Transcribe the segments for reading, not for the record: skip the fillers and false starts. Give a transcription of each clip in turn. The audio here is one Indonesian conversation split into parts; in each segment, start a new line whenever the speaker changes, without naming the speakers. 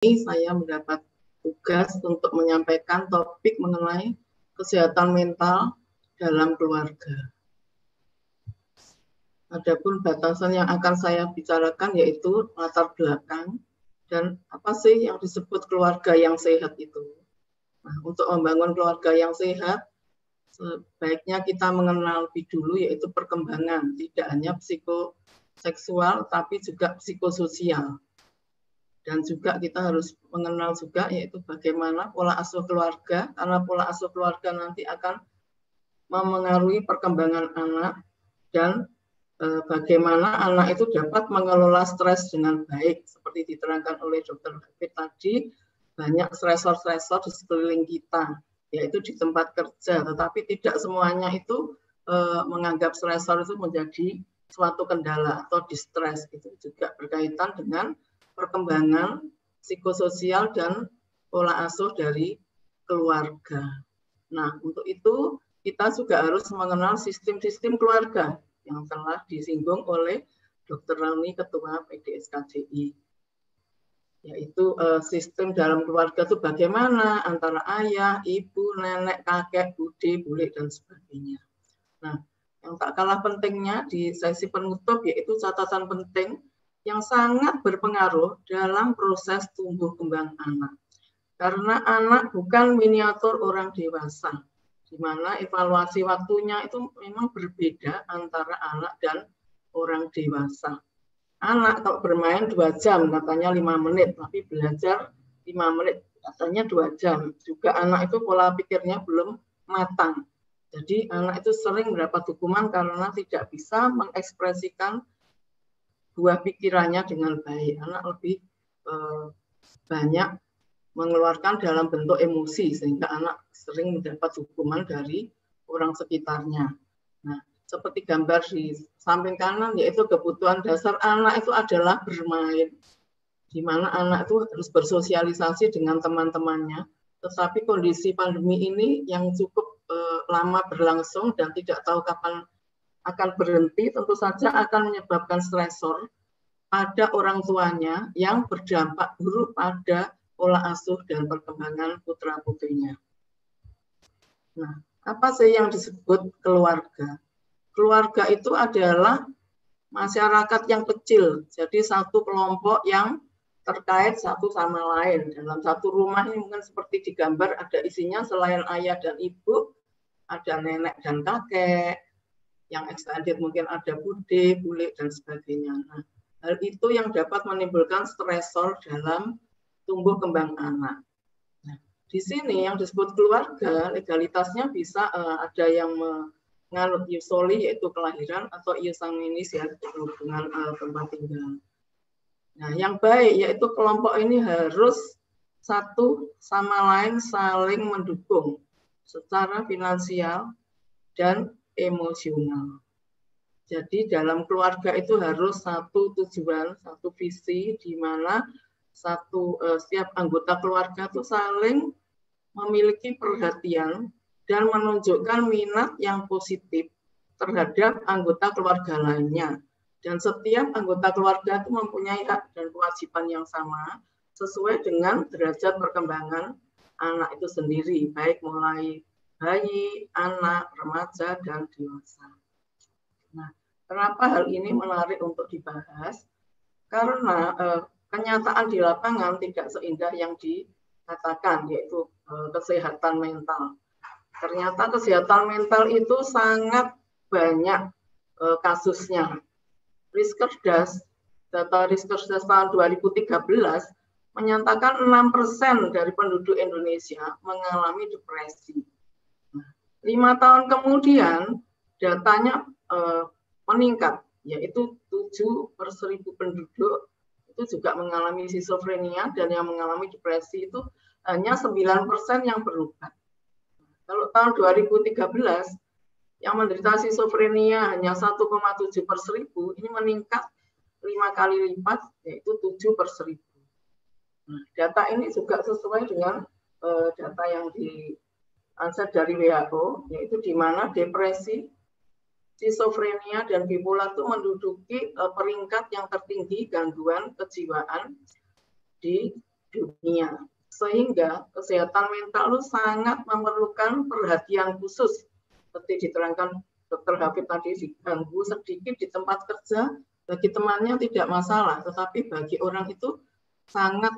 saya mendapat tugas untuk menyampaikan topik mengenai kesehatan mental dalam keluarga. Adapun batasan yang akan saya bicarakan yaitu latar belakang dan apa sih yang disebut keluarga yang sehat itu. Nah, untuk membangun keluarga yang sehat, sebaiknya kita mengenal lebih dulu yaitu perkembangan, tidak hanya psikoseksual tapi juga psikososial. Dan juga kita harus mengenal juga yaitu bagaimana pola asuh keluarga, karena pola asuh keluarga nanti akan memengaruhi perkembangan anak dan bagaimana anak itu dapat mengelola stres dengan baik. Seperti diterangkan oleh Dr. David tadi, banyak stresor-stresor di sekeliling kita, yaitu di tempat kerja, tetapi tidak semuanya itu menganggap stresor itu menjadi suatu kendala atau distres. Itu juga berkaitan dengan perkembangan psikososial dan pola asuh dari keluarga. Nah, untuk itu kita juga harus mengenal sistem-sistem keluarga yang telah disinggung oleh Dr. Rani, Ketua PDSKJI. Yaitu sistem dalam keluarga itu bagaimana antara ayah, ibu, nenek, kakek, bude, bule, dan sebagainya. Nah, yang tak kalah pentingnya di sesi penutup yaitu catatan penting yang sangat berpengaruh dalam proses tumbuh kembang anak. Karena anak bukan miniatur orang dewasa, di mana evaluasi waktunya itu memang berbeda antara anak dan orang dewasa. Anak kalau bermain 2 jam katanya 5 menit, tapi belajar 5 menit katanya 2 jam. Juga anak itu pola pikirnya belum matang. Jadi anak itu sering mendapat hukuman karena tidak bisa mengekspresikan buah pikirannya dengan baik. Anak lebih banyak mengeluarkan dalam bentuk emosi sehingga anak sering mendapat hukuman dari orang sekitarnya. Nah, seperti gambar di samping kanan yaitu kebutuhan dasar anak itu adalah bermain, di mana anak itu harus bersosialisasi dengan teman-temannya. Tetapi kondisi pandemi ini yang cukup lama berlangsung dan tidak tahu kapan akan berhenti, tentu saja akan menyebabkan stresor pada orang tuanya yang berdampak buruk pada pola asuh dan perkembangan putra-putrinya. Nah, apa sih yang disebut keluarga? Keluarga itu adalah masyarakat yang kecil, jadi satu kelompok yang terkait satu sama lain. Dalam satu rumah ini mungkin seperti di gambar ada isinya selain ayah dan ibu, ada nenek dan kakek, yang extended mungkin ada bude, bule, dan sebagainya. Nah, hal itu yang dapat menimbulkan stresor dalam tumbuh kembang anak. Nah, di sini yang disebut keluarga, legalitasnya bisa ada yang menganut ius soli yaitu kelahiran atau ius sanguinis ya hubungan tempat tinggal. Nah, yang baik yaitu kelompok ini harus satu sama lain saling mendukung secara finansial dan emosional. Jadi dalam keluarga itu harus satu tujuan, satu visi di mana setiap anggota keluarga itu saling memiliki perhatian dan menunjukkan minat yang positif terhadap anggota keluarga lainnya. Dan setiap anggota keluarga itu mempunyai hak dan kewajiban yang sama sesuai dengan derajat perkembangan anak itu sendiri, baik mulai bayi, anak, remaja, dan dewasa. Nah, kenapa hal ini menarik untuk dibahas? Karena kenyataan di lapangan tidak seindah yang dikatakan, yaitu kesehatan mental. Ternyata kesehatan mental itu sangat banyak kasusnya. Riskerdas, data Riskerdas tahun 2013 menyatakan 6% dari penduduk Indonesia mengalami depresi. 5 tahun kemudian datanya meningkat, yaitu 7/1000 penduduk itu juga mengalami skizofrenia dan yang mengalami depresi itu hanya 9% yang berobat. Kalau tahun 2013 yang menderita skizofrenia hanya 1,7/1000, ini meningkat 5 kali lipat yaitu 7/1000. Nah, data ini juga sesuai dengan data yang diansep dari WHO, yaitu di mana depresi, skizofrenia dan bipolar itu menduduki peringkat yang tertinggi gangguan kejiwaan di dunia. Sehingga kesehatan mental itu sangat memerlukan perhatian khusus. Seperti diterangkan Dr. Hafid tadi, diganggu sedikit di tempat kerja, bagi temannya tidak masalah, tetapi bagi orang itu sangat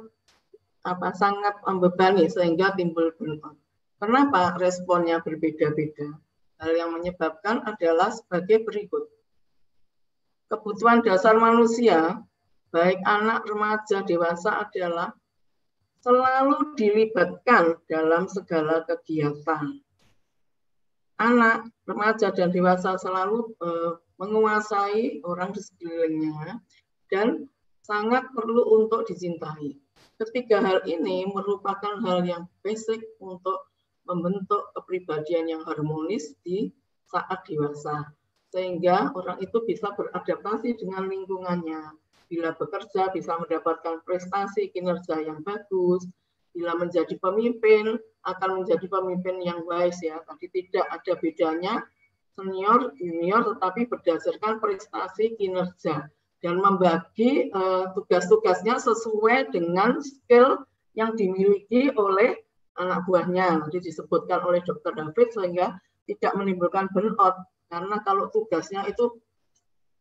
membebani sehingga timbul burnout. Kenapa responnya berbeda-beda? Hal yang menyebabkan adalah sebagai berikut. Kebutuhan dasar manusia, baik anak, remaja, dewasa adalah selalu dilibatkan dalam segala kegiatan. Anak, remaja, dan dewasa selalu menguasai orang di sekelilingnya dan sangat perlu untuk dicintai. Ketiga hal ini merupakan hal yang basic untuk membentuk kepribadian yang harmonis di saat dewasa. Sehingga orang itu bisa beradaptasi dengan lingkungannya. Bila bekerja bisa mendapatkan prestasi kinerja yang bagus. Bila menjadi pemimpin akan menjadi pemimpin yang wise ya. Tadi tidak ada bedanya senior, junior, tetapi berdasarkan prestasi kinerja. Dan membagi tugas-tugasnya sesuai dengan skill yang dimiliki oleh anak buahnya. Nanti disebutkan oleh Dr. David sehingga tidak menimbulkan burnout. Karena kalau tugasnya itu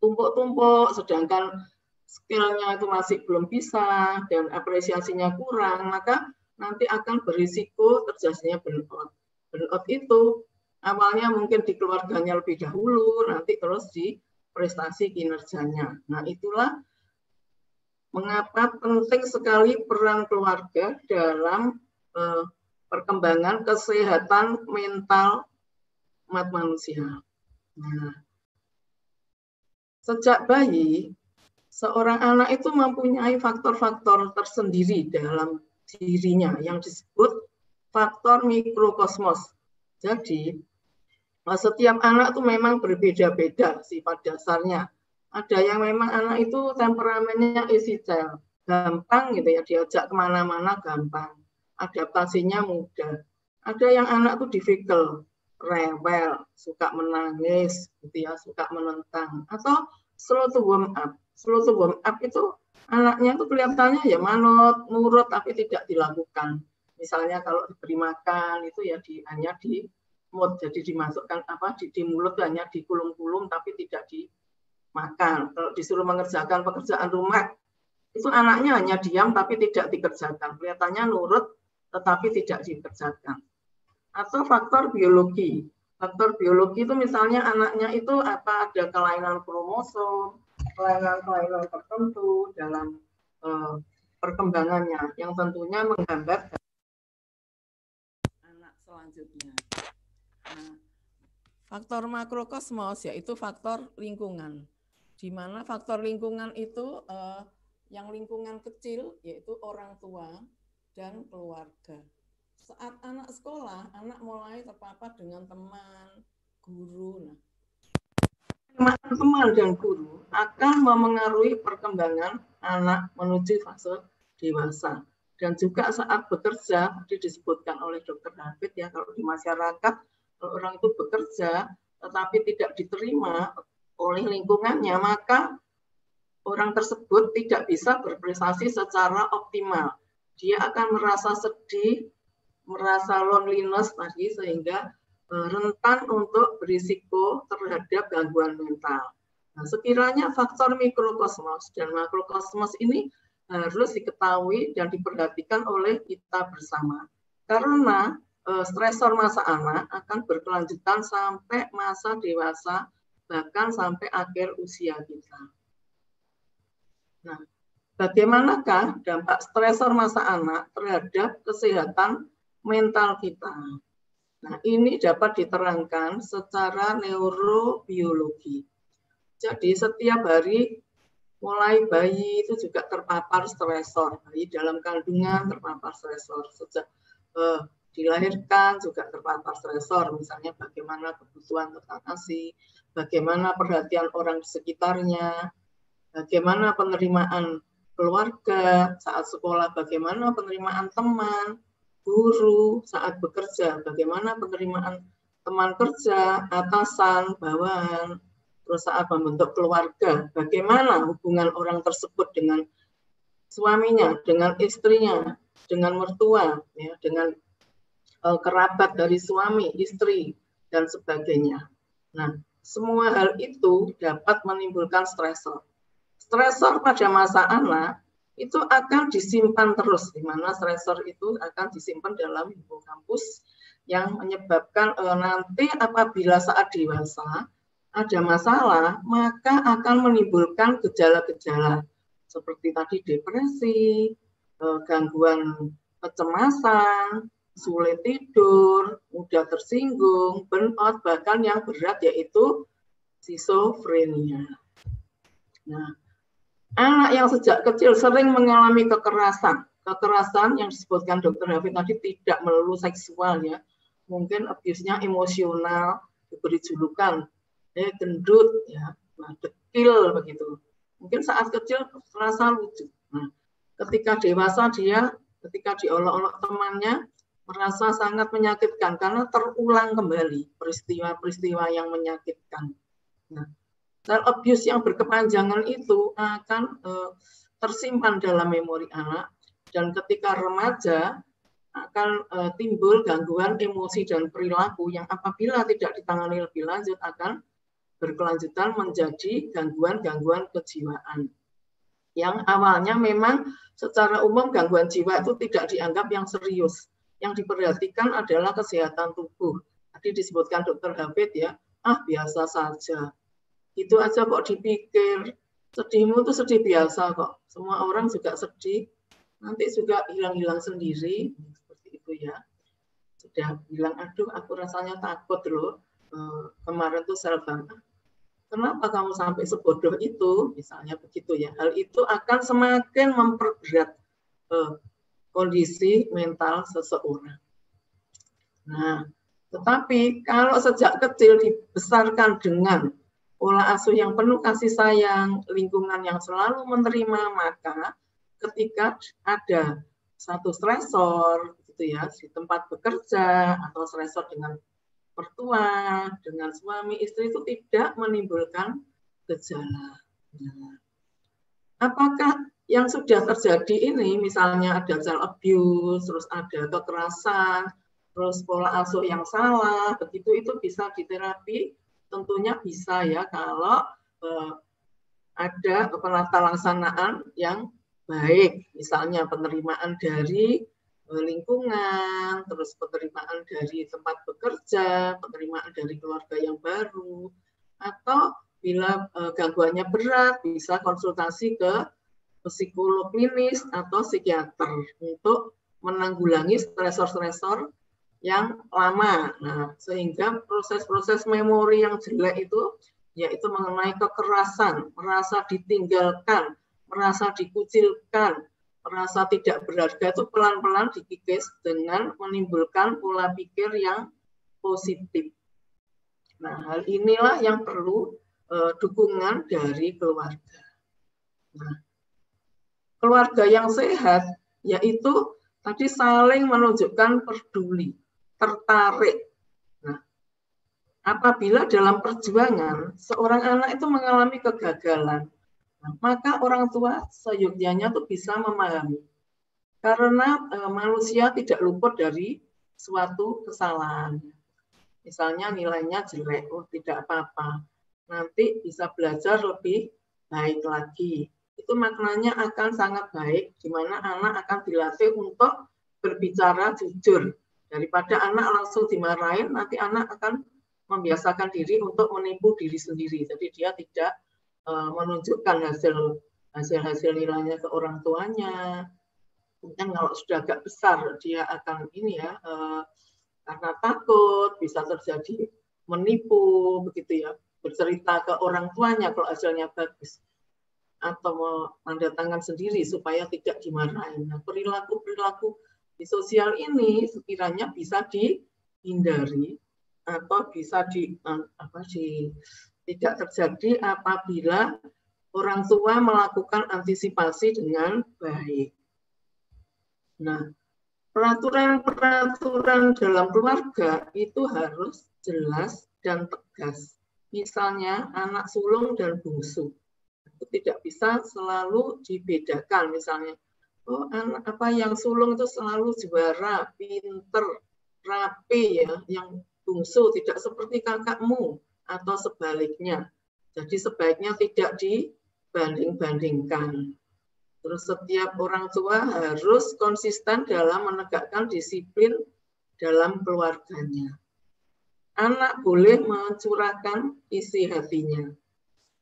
tumpuk-tumpuk, sedangkan skillnya itu masih belum bisa dan apresiasinya kurang, maka nanti akan berisiko terjadinya burnout. Burnout itu awalnya mungkin di keluarganya lebih dahulu, nanti terus di prestasi kinerjanya. Nah, itulah mengapa penting sekali peran keluarga dalam perkembangan kesehatan mental umat manusia. Nah, sejak bayi, seorang anak itu mempunyai faktor-faktor tersendiri dalam dirinya yang disebut faktor mikrokosmos. Jadi, setiap anak itu memang berbeda-beda sifat dasarnya. Ada yang memang anak itu temperamennya easy child, gampang gitu ya, diajak kemana-mana gampang, adaptasinya mudah. Ada yang anak itu difficult, rewel, suka menangis, gitu ya, suka menentang, atau slow to warm up. Slow to warm up itu anaknya itu kelihatannya ya manut, nurut, tapi tidak dilakukan. Misalnya kalau diberi makan itu ya hanya di mood, jadi dimasukkan di mulut hanya dikulum-kulum tapi tidak dimakan. Kalau disuruh mengerjakan pekerjaan rumah itu anaknya hanya diam tapi tidak dikerjakan. Kelihatannya nurut tetapi tidak dikerjakan. Atau faktor biologi. Faktor biologi itu misalnya anaknya itu ada kelainan kromosom, kelainan tertentu dalam perkembangannya yang tentunya menghambat anak selanjutnya. Nah, faktor makrokosmos yaitu faktor lingkungan, di mana faktor lingkungan itu yang lingkungan kecil yaitu orang tua dan keluarga. Saat anak sekolah, anak mulai terpapar dengan teman, guru. Nah, teman dan guru akan memengaruhi perkembangan anak menuju fase dewasa. Dan juga saat bekerja, disebutkan oleh Dr. David ya, kalau di masyarakat orang itu bekerja tetapi tidak diterima oleh lingkungannya, maka orang tersebut tidak bisa berprestasi secara optimal. Dia akan merasa sedih, merasa loneliness tadi, sehingga rentan untuk berisiko terhadap gangguan mental. Nah, sekiranya faktor mikrokosmos dan makrokosmos ini harus diketahui dan diperhatikan oleh kita bersama. Karena stresor masa anak akan berkelanjutan sampai masa dewasa, bahkan sampai akhir usia kita. Nah, bagaimanakah dampak stresor masa anak terhadap kesehatan mental kita? Nah, ini dapat diterangkan secara neurobiologi. Jadi setiap hari mulai bayi itu juga terpapar stresor. Bayi dalam kandungan terpapar stresor. Sejak dilahirkan juga terpapar stresor, misalnya bagaimana kebutuhan tentang ASI, bagaimana perhatian orang di sekitarnya, bagaimana penerimaan keluarga saat sekolah, bagaimana penerimaan teman, guru saat bekerja, bagaimana penerimaan teman kerja, atasan, bawahan, terus saat membentuk keluarga, bagaimana hubungan orang tersebut dengan suaminya, dengan istrinya, dengan mertua, ya, dengan kerabat dari suami, istri, dan sebagainya. Nah, semua hal itu dapat menimbulkan stresor. Stresor pada masa anak itu akan disimpan terus, di mana stresor itu akan disimpan dalam hipokampus yang menyebabkan nanti apabila saat dewasa ada masalah, maka akan menimbulkan gejala-gejala seperti tadi depresi, gangguan kecemasan, sulit tidur, mudah tersinggung, burnout, bahkan yang berat yaitu skizofrenia. Nah, anak yang sejak kecil sering mengalami kekerasan yang disebutkan Dr. Hafid tadi tidak melulu seksual, ya, mungkin abuse-nya emosional, diberi julukan, gendut, ya, dekil begitu. Mungkin saat kecil terasa lucu. Nah, ketika dewasa dia, ketika diolok-olok temannya, merasa sangat menyakitkan karena terulang kembali peristiwa-peristiwa yang menyakitkan. Nah, child abuse yang berkepanjangan itu akan tersimpan dalam memori anak, dan ketika remaja akan timbul gangguan emosi dan perilaku yang apabila tidak ditangani lebih lanjut akan berkelanjutan menjadi gangguan-gangguan kejiwaan. Yang awalnya memang secara umum gangguan jiwa itu tidak dianggap yang serius. Yang diperhatikan adalah kesehatan tubuh. Tadi disebutkan Dr. Hafid, ya, biasa saja. Itu aja kok dipikir. Sedihmu itu sedih biasa kok. Semua orang juga sedih. Nanti juga hilang-hilang sendiri. Seperti itu, ya. Sudah bilang, aduh aku rasanya takut loh. Kemarin tuh self-harm. Kenapa kamu sampai sebodoh itu? Misalnya begitu, ya. Hal itu akan semakin memperberat kondisi mental seseorang. Nah, tetapi kalau sejak kecil dibesarkan dengan pola asuh yang penuh kasih sayang, lingkungan yang selalu menerima, maka ketika ada satu stresor, gitu ya, di tempat bekerja atau stresor dengan mertua, dengan suami, istri itu tidak menimbulkan gejala. Nah, apakah yang sudah terjadi ini, misalnya ada child abuse, terus ada kekerasan, terus pola asuh yang salah, begitu itu bisa diterapi? Tentunya bisa, ya, kalau ada penata laksanaan yang baik, misalnya penerimaan dari lingkungan, terus penerimaan dari tempat bekerja, penerimaan dari keluarga yang baru, atau bila gangguannya berat bisa konsultasi ke psikolog klinis atau psikiater untuk menanggulangi stresor-stresor yang lama. Nah, sehingga proses-proses memori yang jelek itu, yaitu mengenai kekerasan, merasa ditinggalkan, merasa dikucilkan, merasa tidak berharga, itu pelan-pelan dikikis dengan menimbulkan pola pikir yang positif. Nah, hal inilah yang perlu dukungan dari keluarga. Nah, keluarga yang sehat yaitu tadi saling menunjukkan peduli, tertarik. Nah, apabila dalam perjuangan seorang anak itu mengalami kegagalan, nah, maka orang tua seyogyanya tuh bisa memahami. Karena manusia tidak luput dari suatu kesalahan. Misalnya nilainya jelek, tidak apa-apa. Nanti bisa belajar lebih baik lagi. Itu maknanya akan sangat baik, di mana anak akan dilatih untuk berbicara jujur. Daripada anak langsung dimarahin, nanti anak akan membiasakan diri untuk menipu diri sendiri. Jadi dia tidak menunjukkan hasil nilainya ke orang tuanya. Kemudian kalau sudah agak besar, dia akan ini, ya, karena takut bisa terjadi menipu, begitu, ya, bercerita ke orang tuanya kalau hasilnya bagus, atau tanda tangan sendiri supaya tidak dimarahin. Nah, perilaku-perilaku di sosial ini sekiranya bisa dihindari atau bisa tidak terjadi apabila orang tua melakukan antisipasi dengan baik. Nah, peraturan-peraturan dalam keluarga itu harus jelas dan tegas. Misalnya anak sulung dan bungsu. Itu tidak bisa selalu dibedakan. Misalnya oh anak apa yang sulung itu selalu juara, pinter, rapi ya, yang bungsu tidak seperti kakakmu atau sebaliknya. Jadi sebaiknya tidak dibanding-bandingkan. Terus setiap orang tua harus konsisten dalam menegakkan disiplin dalam keluarganya. Anak boleh mencurahkan isi hatinya,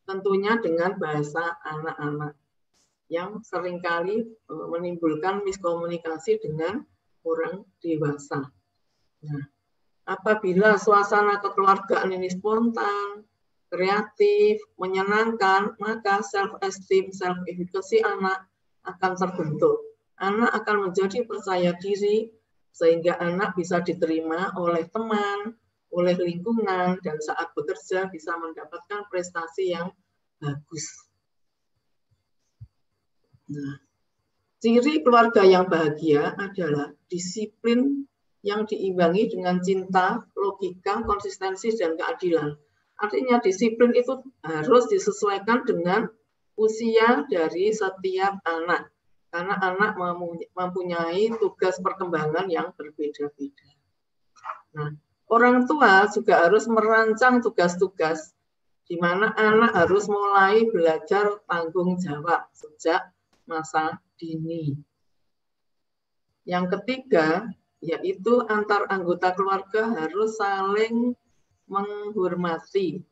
tentunya dengan bahasa anak-anak yang seringkali menimbulkan miskomunikasi dengan orang dewasa. Nah, apabila suasana kekeluargaan ini spontan, kreatif, menyenangkan, maka self-esteem, self-efficacy anak akan terbentuk. Anak akan menjadi percaya diri, sehingga anak bisa diterima oleh teman, oleh lingkungan, dan saat bekerja bisa mendapatkan prestasi yang bagus. Nah, ciri keluarga yang bahagia adalah disiplin yang diimbangi dengan cinta, logika, konsistensi, dan keadilan. Artinya disiplin itu harus disesuaikan dengan usia dari setiap anak. Karena anak mempunyai tugas perkembangan yang berbeda-beda. Nah, orang tua juga harus merancang tugas-tugas di mana anak harus mulai belajar tanggung jawab sejak masa dini. Yang ketiga, yaitu antar anggota keluarga harus saling menghormati.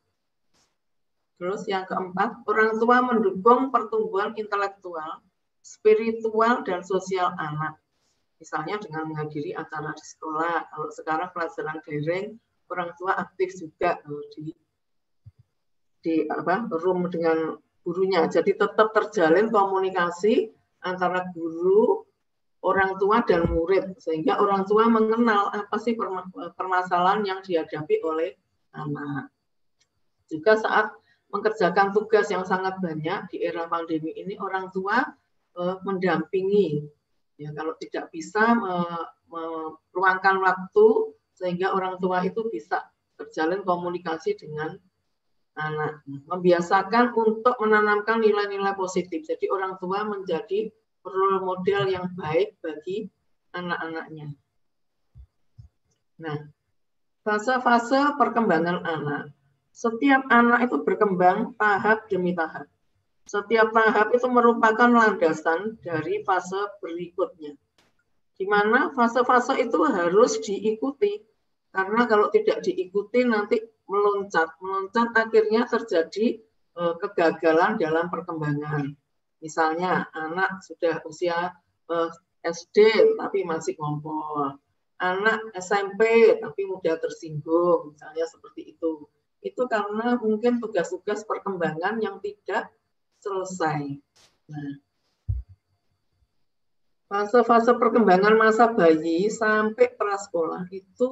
Terus yang keempat, orang tua mendukung pertumbuhan intelektual, spiritual, dan sosial anak. Misalnya dengan menghadiri acara di sekolah. Kalau sekarang pelajaran daring, orang tua aktif juga di room dengan gurunya. Jadi tetap terjalin komunikasi antara guru, orang tua, dan murid. Sehingga orang tua mengenal apa sih permasalahan yang dihadapi oleh anak. Juga saat mengerjakan tugas yang sangat banyak di era pandemi ini, orang tua mendampingi. Ya, kalau tidak bisa meluangkan waktu sehingga orang tua itu bisa terjalin komunikasi dengan anak. Membiasakan untuk menanamkan nilai-nilai positif. Jadi orang tua menjadi role model yang baik bagi anak-anaknya. Nah, fase-fase perkembangan anak. Setiap anak itu berkembang tahap demi tahap. Setiap tahap itu merupakan landasan dari fase berikutnya. Di mana fase-fase itu harus diikuti. Karena kalau tidak diikuti nanti meloncat akhirnya terjadi kegagalan dalam perkembangan. Misalnya anak sudah usia SD tapi masih ngompol. Anak SMP tapi mudah tersinggung, misalnya seperti itu. Itu karena mungkin tugas-tugas perkembangan yang tidak selesai. Nah, fase-fase perkembangan masa bayi sampai prasekolah itu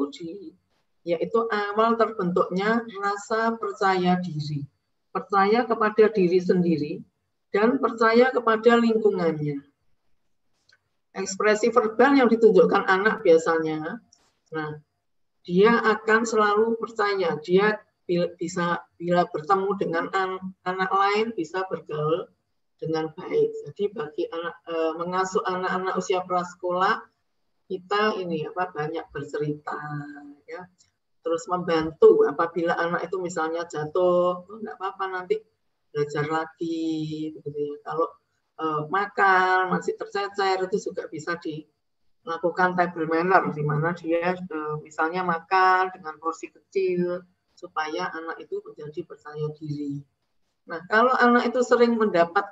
yaitu awal terbentuknya rasa percaya diri. Percaya kepada diri sendiri dan percaya kepada lingkungannya. Ekspresi verbal yang ditunjukkan anak biasanya, nah, dia akan selalu percaya, dia bisa bila bertemu dengan anak lain bisa bergaul dengan baik. Jadi bagi mengasuh anak-anak usia prasekolah, kita banyak bercerita, ya. Terus membantu apabila anak itu misalnya jatuh, enggak apa-apa nanti belajar lagi, gitu ya. Kalau makan masih tercecer itu juga bisa dilakukan table manner, di mana dia misalnya makan dengan porsi kecil supaya anak itu menjadi percaya diri. Nah, kalau anak itu sering mendapat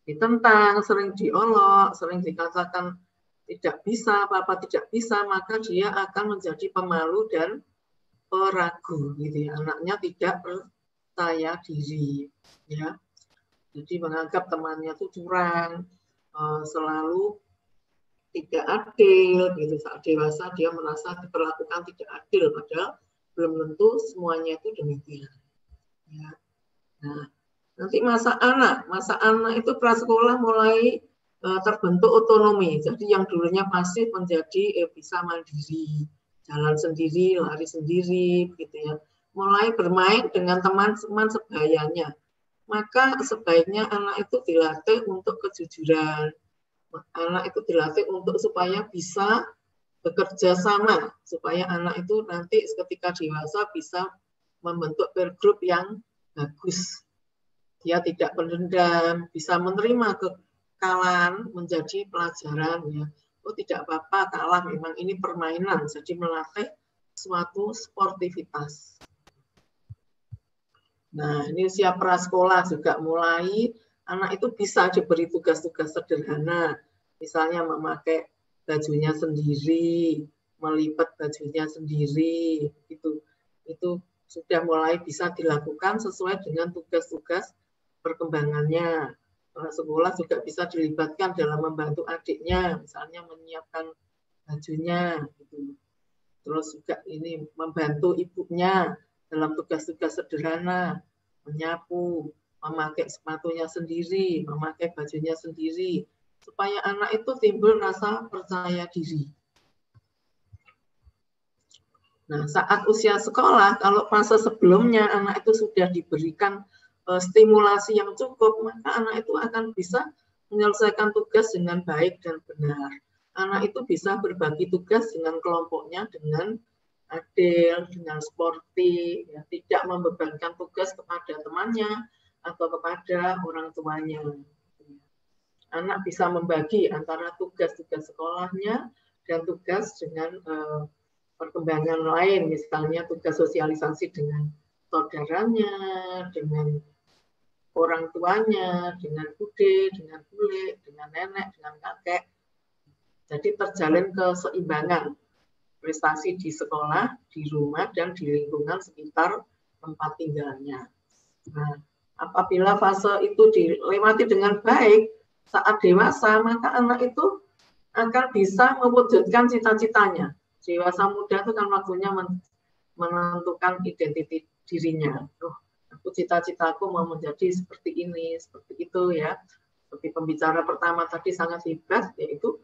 ditentang, sering diolok, sering dikatakan tidak bisa, apa tidak bisa, maka dia akan menjadi pemalu dan peragu, gitu ya. Anaknya tidak percaya diri, ya. Jadi menganggap temannya itu curang, selalu tidak adil, gitu. Saat dewasa dia merasa diperlakukan tidak adil, padahal belum tentu semuanya itu demikian. Ya. Nah, nanti masa anak itu prasekolah mulai terbentuk otonomi. Jadi yang dulunya pasif menjadi bisa mandiri, jalan sendiri, lari sendiri, gitu ya. Mulai bermain dengan teman-teman sebayanya. maka sebaiknya anak itu dilatih untuk kejujuran. Anak itu dilatih untuk supaya bisa bekerja sama, supaya anak itu nanti ketika dewasa bisa membentuk peer group yang bagus. Dia tidak pendendam, bisa menerima kekalahan menjadi pelajaran. Ya. Oh tidak apa-apa kalah, memang ini permainan, jadi melatih suatu sportivitas. Nah, ini usia prasekolah juga mulai anak itu bisa diberi tugas-tugas sederhana, misalnya memakai bajunya sendiri, melipat bajunya sendiri, itu sudah mulai bisa dilakukan sesuai dengan tugas-tugas perkembangannya. Sekolah juga bisa dilibatkan dalam membantu adiknya, misalnya menyiapkan bajunya, gitu. Terus juga ini membantu ibunya dalam tugas-tugas sederhana, menyapu, memakai sepatunya sendiri, memakai bajunya sendiri, supaya anak itu timbul rasa percaya diri. Nah, saat usia sekolah, kalau fase sebelumnya anak itu sudah diberikan stimulasi yang cukup, maka anak itu akan bisa menyelesaikan tugas dengan baik dan benar. Anak itu bisa berbagi tugas dengan kelompoknya dengan adil, dengan sporty, ya, tidak membebankan tugas kepada temannya atau kepada orang tuanya. Anak bisa membagi antara tugas-tugas sekolahnya dan tugas dengan perkembangan lain, misalnya tugas sosialisasi dengan saudaranya, dengan orang tuanya, dengan bude, dengan bule, dengan nenek, dengan kakek. Jadi terjalin keseimbangan prestasi di sekolah, di rumah, dan di lingkungan sekitar tempat tinggalnya. Nah, apabila fase itu dilewati dengan baik, saat dewasa, maka anak itu akan bisa mewujudkan cita-citanya. Dewasa muda itu kan waktunya menentukan identitas dirinya. Aku cita-citaku mau menjadi seperti ini, seperti itu ya. Seperti pembicara pertama tadi sangat hebat, yaitu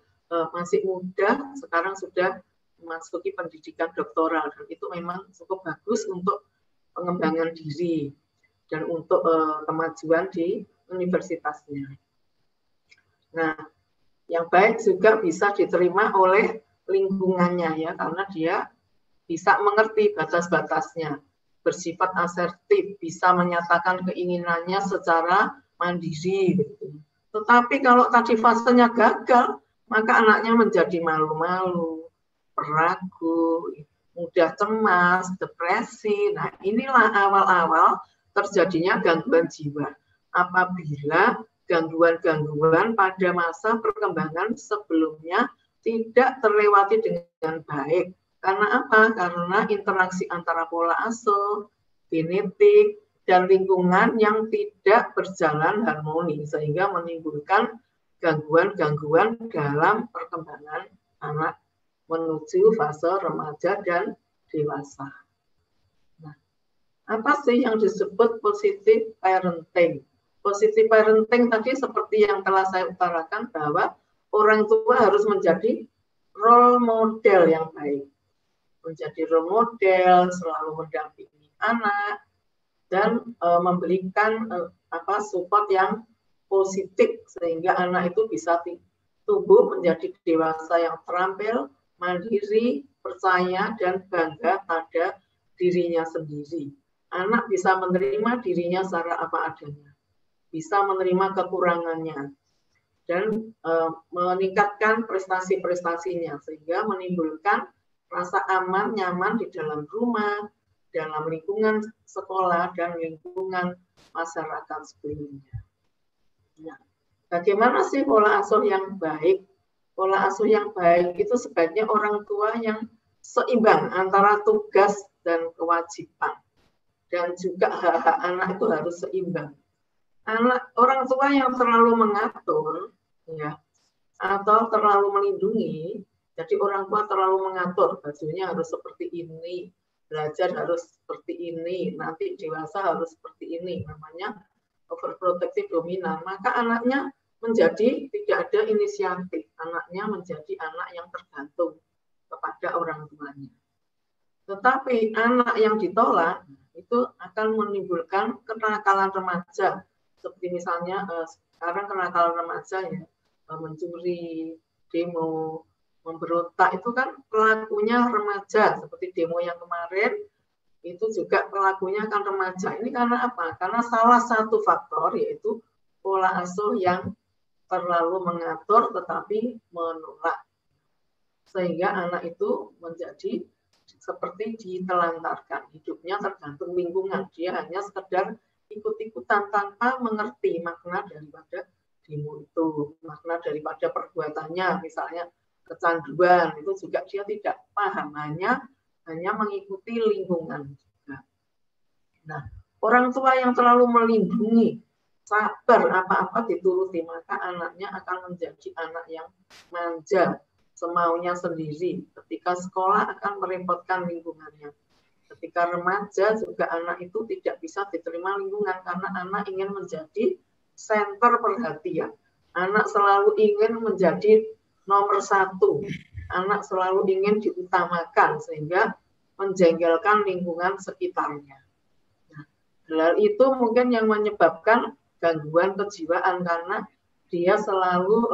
masih muda, sekarang sudah memasuki pendidikan doktoral, dan itu memang cukup bagus untuk pengembangan diri dan untuk kemajuan di universitasnya. Nah, yang baik juga bisa diterima oleh lingkungannya ya, karena dia bisa mengerti batas-batasnya, bersifat asertif, bisa menyatakan keinginannya secara mandiri. Gitu. Tetapi kalau tadi fasenya gagal, maka anaknya menjadi malu-malu, ragu, mudah cemas, depresi. Nah, inilah awal-awal terjadinya gangguan jiwa. Apabila gangguan-gangguan pada masa perkembangan sebelumnya tidak terlewati dengan baik. Karena apa? Karena interaksi antara pola asuh, genetik, dan lingkungan yang tidak berjalan harmoni, sehingga menimbulkan gangguan-gangguan dalam perkembangan anak menuju fase remaja dan dewasa. Nah, apa sih yang disebut positive parenting? Positive parenting tadi seperti yang telah saya utarakan, bahwa orang tua harus menjadi role model yang baik. Menjadi role model, selalu mendampingi anak, dan memberikan support yang positif, sehingga anak itu bisa tumbuh menjadi dewasa yang terampil, mandiri, percaya, dan bangga pada dirinya sendiri. Anak bisa menerima dirinya secara apa adanya, bisa menerima kekurangannya, dan meningkatkan prestasi-prestasinya, sehingga menimbulkan rasa aman, nyaman di dalam rumah, dalam lingkungan sekolah, dan lingkungan masyarakat sekelilingnya. Nah, bagaimana sih pola asuh yang baik? Pola asuh yang baik itu sebaiknya orang tua yang seimbang antara tugas dan kewajiban. Dan juga hak-hak anak itu harus seimbang. Orang tua yang terlalu mengatur, ya, atau terlalu melindungi, jadi orang tua terlalu mengatur, bajunya harus seperti ini, belajar harus seperti ini, nanti dewasa harus seperti ini, namanya overprotective dominan, maka anaknya menjadi tidak ada inisiatif, anaknya menjadi anak yang tergantung kepada orang tuanya. Tetapi anak yang ditolak itu akan menimbulkan kenakalan remaja, seperti misalnya sekarang kenakalan remaja ya, mencuri, demo, memberontak, itu kan pelakunya remaja. Seperti demo yang kemarin, itu juga pelakunya kan remaja. Ini karena apa? Karena salah satu faktor yaitu pola asuh yang terlalu mengatur tetapi menolak. Sehingga anak itu menjadi seperti ditelantarkan. Hidupnya tergantung lingkungan. Dia hanya sekedar ikut-ikutan tanpa mengerti makna daripada demo itu, makna daripada perbuatannya, misalnya kecanduan, itu juga dia tidak paham, hanya mengikuti lingkungan. Nah, orang tua yang terlalu melindungi, sabar, apa-apa dituruti, maka anaknya akan menjadi anak yang manja, semaunya sendiri. Ketika sekolah akan merepotkan lingkungannya. Ketika remaja juga anak itu tidak bisa diterima lingkungan karena anak ingin menjadi senter perhatian. Anak selalu ingin menjadi nomor satu. Anak selalu ingin diutamakan sehingga menjengkelkan lingkungan sekitarnya. Nah, hal itu mungkin yang menyebabkan gangguan kejiwaan karena dia selalu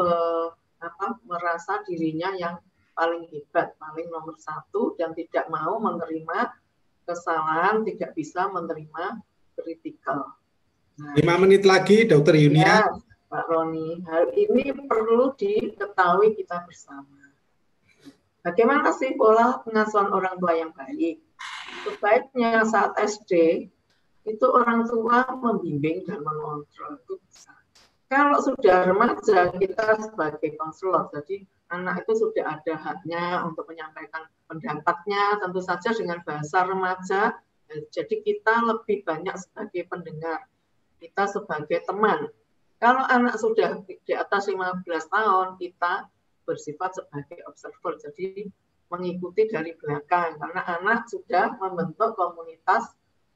merasa dirinya yang paling hebat, paling nomor satu dan tidak mau menerima kesalahan, tidak bisa menerima kritikal.
Nah, 5 menit lagi, Dokter Yunia.
Ya, Pak Roni, hal ini perlu diketahui kita bersama. Bagaimana sih pola pengasuhan orang tua yang baik? Sebaiknya saat SD, itu orang tua membimbing dan mengontrol, itu bisa. Kalau sudah remaja, kita sebagai konselor, jadi anak itu sudah ada haknya untuk menyampaikan pendapatnya, tentu saja dengan bahasa remaja. Jadi kita lebih banyak sebagai pendengar, kita sebagai teman. Kalau anak sudah di atas 15 tahun, kita bersifat sebagai observer, jadi mengikuti dari belakang, karena anak sudah membentuk komunitas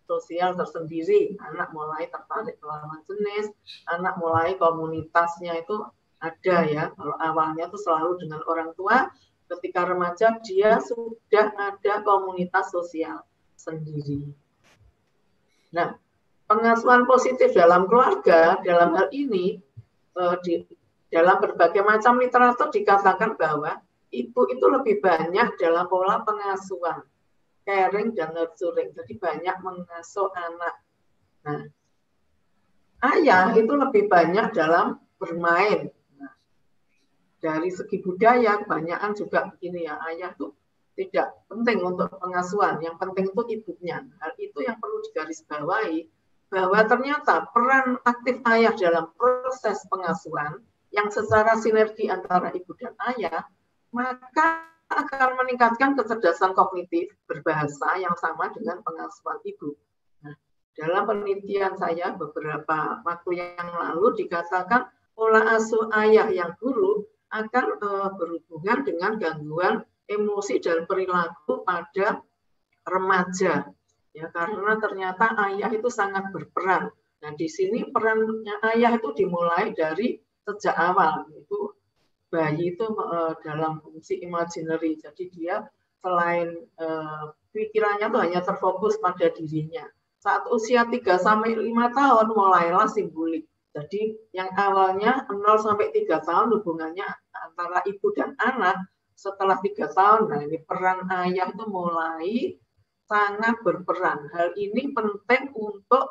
sosial tersendiri. Anak mulai tertarik ke lawan jenis, anak mulai komunitasnya itu ada ya. Kalau awalnya itu selalu dengan orang tua, ketika remaja dia sudah ada komunitas sosial sendiri. Nah, pengasuhan positif dalam keluarga, dalam hal ini dalam berbagai macam literatur dikatakan bahwa ibu itu lebih banyak dalam pola pengasuhan, caring dan nurturing, jadi banyak mengasuh anak. Nah, ayah itu lebih banyak dalam bermain. Nah, dari segi budaya, kebanyakan juga begini ya, ayah tuh tidak penting untuk pengasuhan, yang penting itu ibunya. Hal itu yang perlu digarisbawahi, bahwa ternyata peran aktif ayah dalam proses pengasuhan yang secara sinergi antara ibu dan ayah, maka akan meningkatkan kecerdasan kognitif berbahasa yang sama dengan pengasuhan ibu. Nah, dalam penelitian saya beberapa waktu yang lalu dikatakan pola asuh ayah yang buruk akan berhubungan dengan gangguan emosi dan perilaku pada remaja. Ya, karena ternyata ayah itu sangat berperan. Nah, di sini perannya ayah itu dimulai dari sejak awal, yaitu bayi itu dalam fungsi imaginary. Jadi dia selain pikirannya itu hanya terfokus pada dirinya. Saat usia 3-5 tahun mulailah simbolik. Jadi yang awalnya 0-3 tahun hubungannya antara ibu dan anak, setelah 3 tahun, nah ini peran ayah itu mulai sangat berperan. Hal ini penting untuk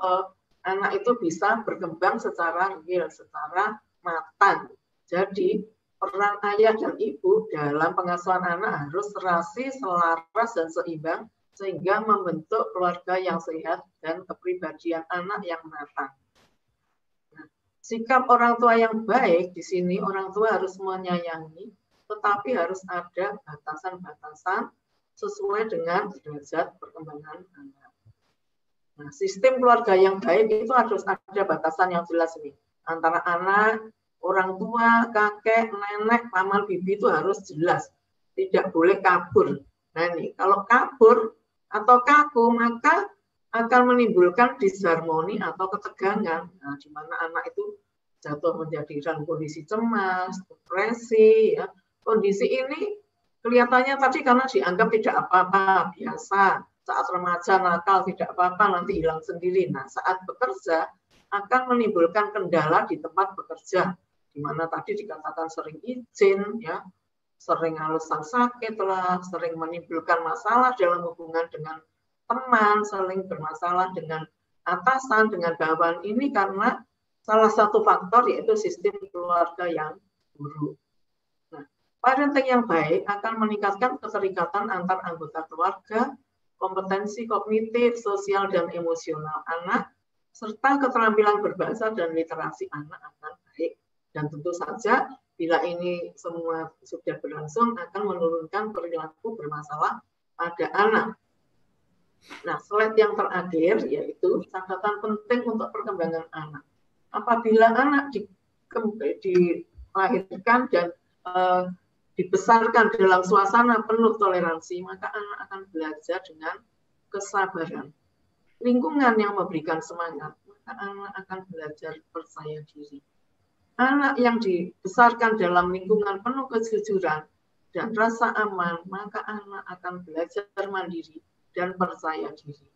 anak itu bisa berkembang secara real, secara matang. Jadi peran ayah dan ibu dalam pengasuhan anak harus serasi, selaras, dan seimbang sehingga membentuk keluarga yang sehat dan kepribadian anak yang matang. Nah, sikap orang tua yang baik di sini, orang tua harus menyayangi, tetapi harus ada batasan-batasan sesuai dengan derajat perkembangan anak. Nah, sistem keluarga yang baik itu harus ada batasan yang jelas nih. Antara anak, orang tua, kakek, nenek, paman, bibi itu harus jelas. Tidak boleh kabur. Nah ini, kalau kabur atau kaku, maka akan menimbulkan disharmoni atau ketegangan. Nah, di mana anak itu jatuh menjadi dalam kondisi cemas, depresi. Ya. Kondisi ini kelihatannya tadi karena dianggap tidak apa-apa, biasa. Saat remaja nakal tidak apa-apa, nanti hilang sendiri. Nah, saat bekerja, akan menimbulkan kendala di tempat bekerja, di mana tadi dikatakan sering izin, ya, sering alasan sakit lah, sering menimbulkan masalah dalam hubungan dengan teman, sering bermasalah dengan atasan, dengan bawahan ini karena salah satu faktor yaitu sistem keluarga yang buruk. Nah, parenting yang baik akan meningkatkan keterikatan antar anggota keluarga, kompetensi kognitif, sosial, dan emosional anak, serta keterampilan berbahasa dan literasi anak akan baik. Dan tentu saja bila ini semua sudah berlangsung akan menurunkan perilaku bermasalah pada anak. Nah, slide yang terakhir yaitu catatan penting untuk perkembangan anak. Apabila anak dilahirkan dan dibesarkan dalam suasana penuh toleransi, maka anak akan belajar dengan kesabaran. Lingkungan yang memberikan semangat, maka anak akan belajar percaya diri. Anak yang dibesarkan dalam lingkungan penuh kejujuran dan rasa aman, maka anak akan belajar mandiri dan percaya diri.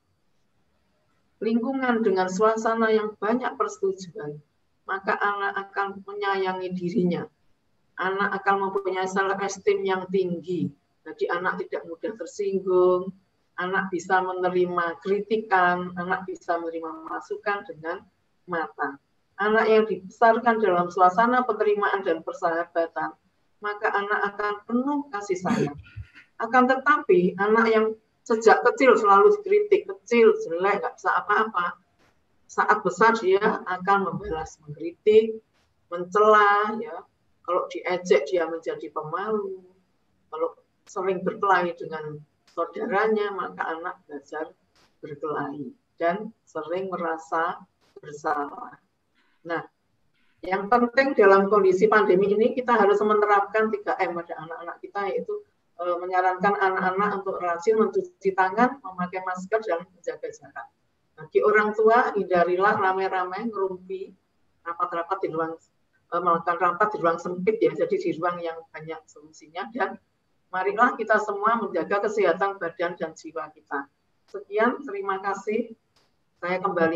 Lingkungan dengan suasana yang banyak persetujuan, maka anak akan menyayangi dirinya. Anak akan mempunyai self-esteem yang tinggi, jadi anak tidak mudah tersinggung, anak bisa menerima kritikan, anak bisa menerima masukan dengan matang. Anak yang dibesarkan dalam suasana penerimaan dan persahabatan, maka anak akan penuh kasih sayang. Akan tetapi, anak yang sejak kecil selalu dikritik, kecil, jelek, nggak bisa apa-apa, saat besar dia akan membalas, mengkritik, mencela, ya. Kalau diejek dia menjadi pemalu, kalau sering berkelahi dengan saudaranya, maka anak belajar berkelahi dan sering merasa bersalah. Nah, yang penting dalam kondisi pandemi ini kita harus menerapkan 3M pada anak-anak kita, yaitu menyarankan anak-anak untuk rajin mencuci tangan, memakai masker, dan menjaga jarak. Bagi orang tua, hindarilah rame-rame, ngerumpi, rapat-rapat di ruang, melakukan rapat di ruang sempit, ya, jadi di ruang yang banyak solusinya, dan marilah kita semua menjaga kesehatan badan dan jiwa kita. Sekian, terima kasih. Saya kembali.